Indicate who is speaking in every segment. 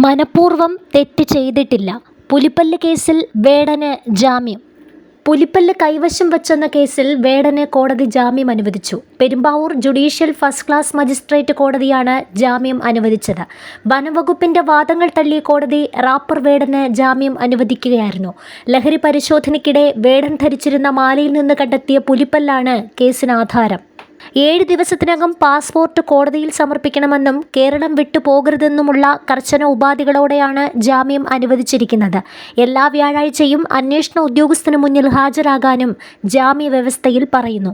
Speaker 1: മനഃപൂർവ്വം തെറ്റ് ചെയ്തിട്ടില്ല. പുലിപ്പല്ല് കേസിൽ വേടന് ജാമ്യം. പുലിപ്പല്ല് കൈവശം വച്ചെന്ന കേസിൽ വേടന് കോടതി ജാമ്യം അനുവദിച്ചു. Perumbavoor judicial first class magistrate കോടതിയാണ് ജാമ്യം അനുവദിച്ചത്. വനംവകുപ്പിന്റെ വാദങ്ങൾ തള്ളിയ കോടതി റാപ്പർ വേടന് ജാമ്യം അനുവദിക്കുകയായിരുന്നു. ലഹരി പരിശോധനയ്ക്കിടെ വേടൻ ധരിച്ചിരുന്ന മാലയിൽ നിന്ന് കണ്ടെത്തിയ പുലിപ്പല്ലാണ് കേസിന് ആധാരം. 7 ദിവസത്തിനകം പാസ്പോർട്ട് കോടതിയിൽ സമർപ്പിക്കണമെന്നും കേരളം വിട്ടു പോകരുതെന്നുമുള്ള കർശന ഉപാധികളോടെയാണ് ജാമ്യം അനുവദിച്ചിരിക്കുന്നത്. എല്ലാ വ്യാഴാഴ്ചയും അന്വേഷണ ഉദ്യോഗസ്ഥന് മുന്നിൽ ഹാജരാകാനും ജാമ്യ വ്യവസ്ഥയിൽ പറയുന്നു.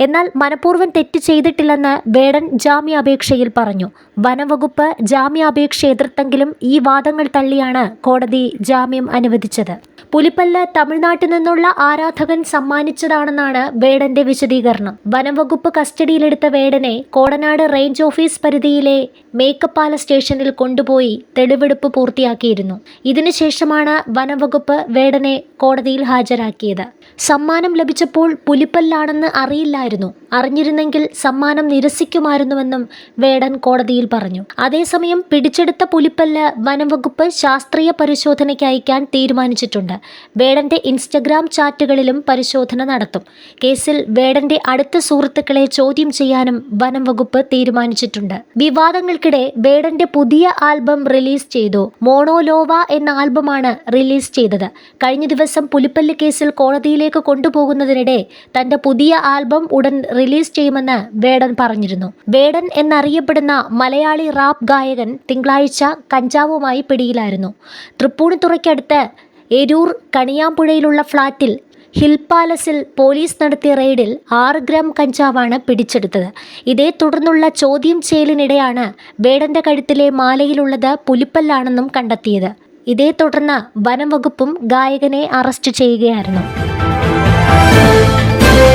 Speaker 1: എന്നാൽ മനഃപൂർവ്വം തെറ്റ് ചെയ്തിട്ടില്ലെന്ന് വേടൻ ജാമ്യാപേക്ഷയിൽ പറഞ്ഞു. വനംവകുപ്പ് ജാമ്യാപേക്ഷ എതിർത്തെങ്കിലും ഈ വാദങ്ങൾ തള്ളിയാണ് കോടതി ജാമ്യം അനുവദിച്ചത്. പുലിപ്പല്ല് തമിഴ്നാട്ടിൽ നിന്നുള്ള ആരാധകൻ സമ്മാനിച്ചതാണെന്നാണ് വേടന്റെ വിശദീകരണം. വനംവകുപ്പ് കസ്റ്റഡിയിലെടുത്ത വേടനെ കോടനാട് റേഞ്ച് ഓഫീസ് പരിധിയിലെ മേക്കപ്പാല സ്റ്റേഷനിൽ കൊണ്ടുപോയി തെളിവെടുപ്പ് പൂർത്തിയാക്കിയിരുന്നു. ഇതിനുശേഷമാണ് വനംവകുപ്പ് വേടനെ കോടതിയിൽ ഹാജരാക്കിയത്. സമ്മാനം ലഭിച്ചപ്പോൾ പുലിപ്പല്ലാണെന്ന് അറിയില്ലായിരുന്നു. അറിഞ്ഞിരുന്നെങ്കിൽ സമ്മാനം നിരസിക്കുമായിരുന്നുവെന്നും വേടൻ കോടതിയിൽ പറഞ്ഞു. അതേസമയം പിടിച്ചെടുത്ത പുലിപ്പല്ല് വനംവകുപ്പ് ശാസ്ത്രീയ പരിശോധനയ്ക്ക് അയക്കാൻ തീരുമാനിച്ചിട്ടുണ്ട്. വേടന്റെ ഇൻസ്റ്റഗ്രാം ചാറ്റുകളിലും പരിശോധന നടത്തും. കേസിൽ വേടന്റെ അടുത്ത സുഹൃത്തുക്കളെ ചോദ്യം ചെയ്യാനും വനംവകുപ്പ് തീരുമാനിച്ചിട്ടുണ്ട്. വിവാദങ്ങൾക്കിടെ വേടന്റെ പുതിയ ആൽബം റിലീസ് ചെയ്തു. മോണോലോവ എന്ന ആൽബമാണ് റിലീസ് ചെയ്തത്. കഴിഞ്ഞ ദിവസം പുലിപ്പല്ല് കേസിൽ കോടതിയിലേക്ക് കൊണ്ടുപോകുന്നതിനിടെ തന്റെ പുതിയ ആൽബം ഉടൻ റിലീസ് ചെയ്യുമെന്ന് വേടൻ പറഞ്ഞിരുന്നു. വേടൻ എന്നറിയപ്പെടുന്ന മലയാളി റാപ്പ് ഗായകൻ തിങ്കളാഴ്ച കഞ്ചാവുമായി പിടിയിലായിരുന്നു. തൃപ്പൂണിത്തുറയ്ക്കടുത്ത് എരൂർ കണിയാമ്പുഴയിലുള്ള ഫ്ളാറ്റിൽ ഹിൽ പാലസിൽ പോലീസ് നടത്തിയ റെയ്ഡിൽ 6 ഗ്രാം കഞ്ചാവാണ് പിടിച്ചെടുത്തത്. ഇതേ തുടർന്നുള്ള ചോദ്യം ചെയ്യലിനിടെയാണ് വേടന്റെ കഴുത്തിലെ മാലയിലുള്ളത് പുലിപ്പല്ലാണെന്നും കണ്ടെത്തിയത്. ഇതേ തുടർന്ന് വനംവകുപ്പും ഗായകനെ അറസ്റ്റ് ചെയ്യുകയായിരുന്നു.